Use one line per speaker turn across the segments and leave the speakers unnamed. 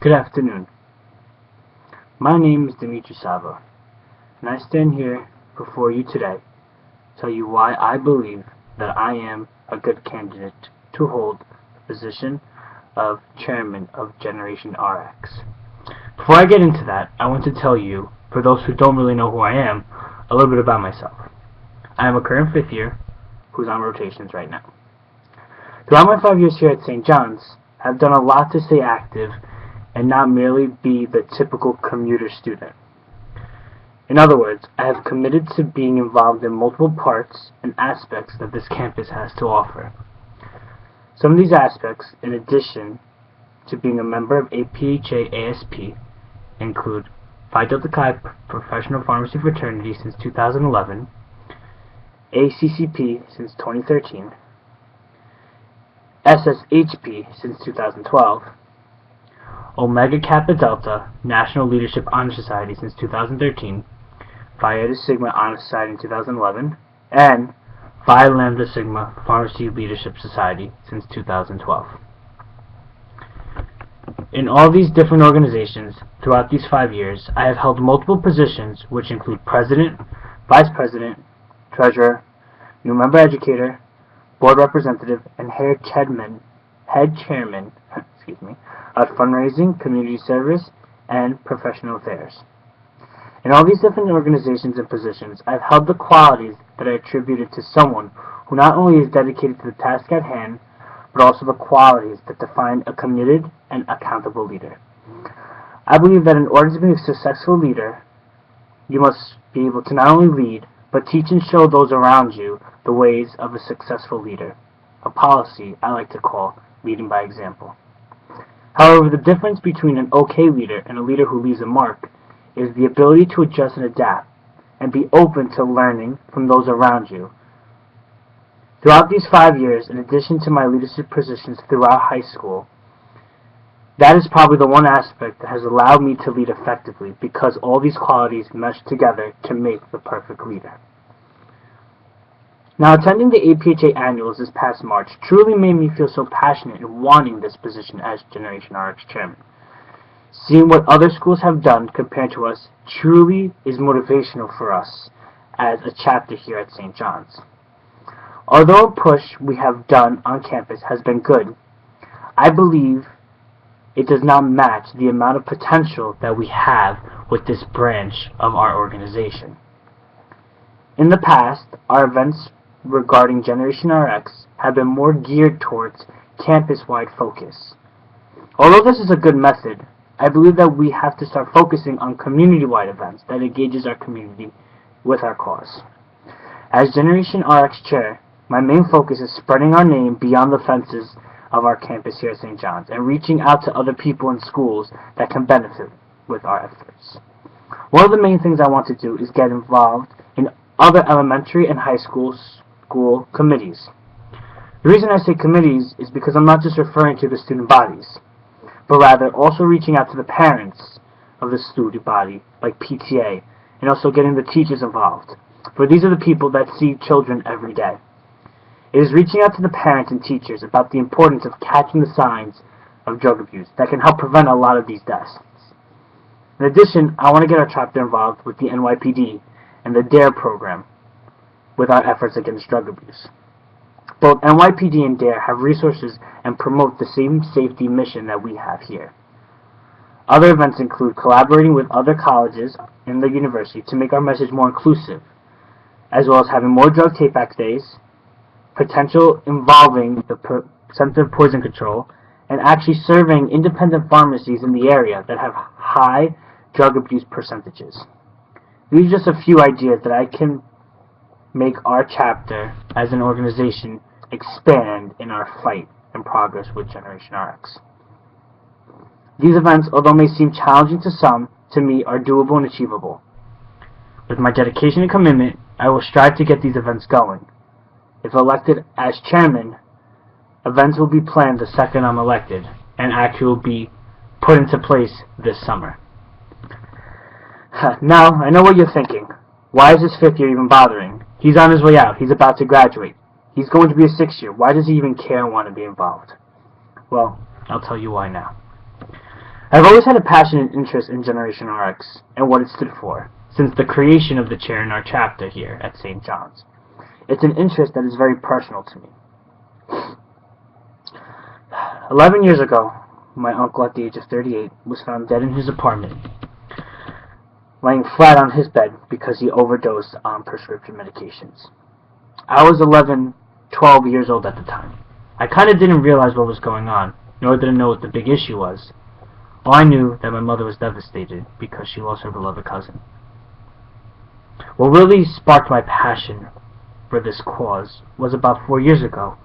Good afternoon. My name is Dimitri Savva, and I stand here before you today to tell you why I believe that I am a good candidate to hold the position of Chairman of Generation RX. Before I get into that, I want to tell you, for those who don't really know who I am, a little bit about myself. I am a current 5th year who's on rotations right now. Throughout my 5 years here at St. John's, I've done a lot to stay active and not merely be the typical commuter student. In other words, I have committed to being involved in multiple parts and aspects that this campus has to offer. Some of these aspects, in addition to being a member of APhA-ASP, include Phi Delta Chi Professional Pharmacy Fraternity since 2011, ACCP since 2013, SSHP since 2012, Omega Kappa Delta National Leadership Honor Society since 2013, Phi Eta Sigma Honor Society in 2011, and Phi Lambda Sigma Pharmacy Leadership Society since 2012. In all these different organizations, throughout these 5 years, I have held multiple positions which include President, Vice President, Treasurer, New Member Educator, Board Representative, and Head Chairman of Fundraising, Community Service, and Professional Affairs. In all these different organizations and positions, I have held the qualities that are attributed to someone who not only is dedicated to the task at hand, but also the qualities that define a committed and accountable leader. I believe that in order to be a successful leader, you must be able to not only lead, but teach and show those around you the ways of a successful leader, a policy I like to call leading by example. However, the difference between an okay leader and a leader who leaves a mark is the ability to adjust and adapt and be open to learning from those around you. Throughout these 5 years, in addition to my leadership positions throughout high school, that is probably the one aspect that has allowed me to lead effectively, because all these qualities mesh together to make the perfect leader. Now, attending the APhA annuals this past March truly made me feel so passionate in wanting this position as Generation RX Chairman. Seeing what other schools have done compared to us truly is motivational for us as a chapter here at St. John's. Although a push we have done on campus has been good, I believe it does not match the amount of potential that we have with this branch of our organization. In the past, our events regarding Generation RX have been more geared towards campus-wide focus. Although this is a good method, I believe that we have to start focusing on community-wide events that engages our community with our cause. As Generation RX Chair, my main focus is spreading our name beyond the fences of our campus here at St. John's and reaching out to other people in schools that can benefit with our efforts. One of the main things I want to do is get involved in other elementary and high school committees. The reason I say committees is because I'm not just referring to the student bodies, but rather also reaching out to the parents of the student body, like PTA, and also getting the teachers involved, for these are the people that see children every day. It is reaching out to the parents and teachers about the importance of catching the signs of drug abuse that can help prevent a lot of these deaths. In addition, I want to get our chapter involved with the NYPD and the DARE program with our efforts against drug abuse. Both NYPD and DARE have resources and promote the same safety mission that we have here. Other events include collaborating with other colleges in the university to make our message more inclusive, as well as having more drug take-back days, potential involving the Center of Poison Control, and actually serving independent pharmacies in the area that have high drug abuse percentages. These are just a few ideas that I can make our chapter as an organization expand in our fight and progress with Generation RX. These events, although may seem challenging to some, to me are doable and achievable. With my dedication and commitment, I will strive to get these events going. If elected as chairman, events will be planned the second I'm elected, and actually will be put into place this summer. Now, I know what you're thinking. Why is this 5th year even bothering? He's on his way out. He's about to graduate. He's going to be a 6th year. Why does he even care and want to be involved? Well, I'll tell you why now. I've always had a passionate interest in Generation RX and what it stood for, since the creation of the chair in our chapter here at St. John's. It's an interest that is very personal to me. 11 years ago, my uncle at the age of 38 was found dead in his apartment, laying flat on his bed because he overdosed on prescription medications. I was 12 years old at the time. I kind of didn't realize what was going on, nor did I know what the big issue was. All I knew that my mother was devastated because she lost her beloved cousin. What really sparked my passion for this cause was about 4 years ago,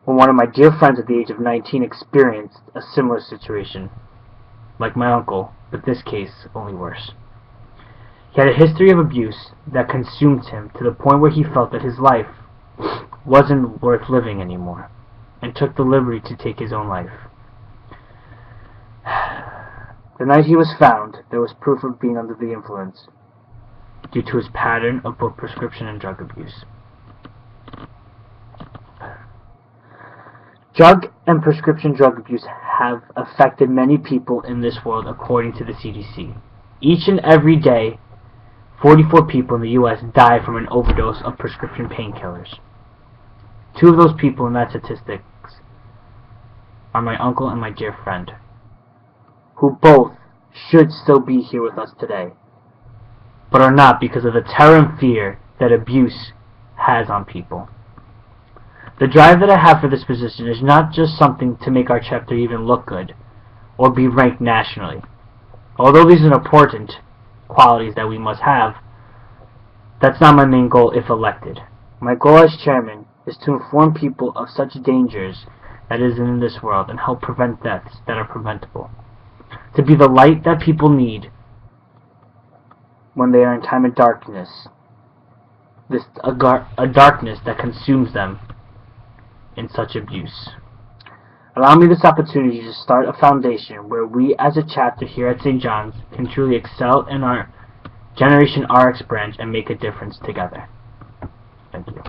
when one of my dear friends at the age of 19 experienced a similar situation, like my uncle, but this case only worse. He had a history of abuse that consumed him to the point where he felt that his life wasn't worth living anymore, and took the liberty to take his own life. The night he was found, there was proof of being under the influence, due to his pattern of both prescription and drug abuse. Drug and prescription drug abuse have affected many people in this world according to the CDC. Each and every day, 44 people in the U.S. die from an overdose of prescription painkillers. Two of those people in that statistics are my uncle and my dear friend, who both should still be here with us today, but are not because of the terror and fear that abuse has on people. The drive that I have for this position is not just something to make our chapter even look good, or be ranked nationally. Although these are important qualities that we must have, that's not my main goal if elected. My goal as chairman is to inform people of such dangers that is in this world and help prevent deaths that are preventable. To be the light that people need when they are in time of darkness, a darkness that consumes them in such abuse. Allow me this opportunity to start a foundation where we as a chapter here at St. John's can truly excel in our Generation RX branch and make a difference together. Thank you.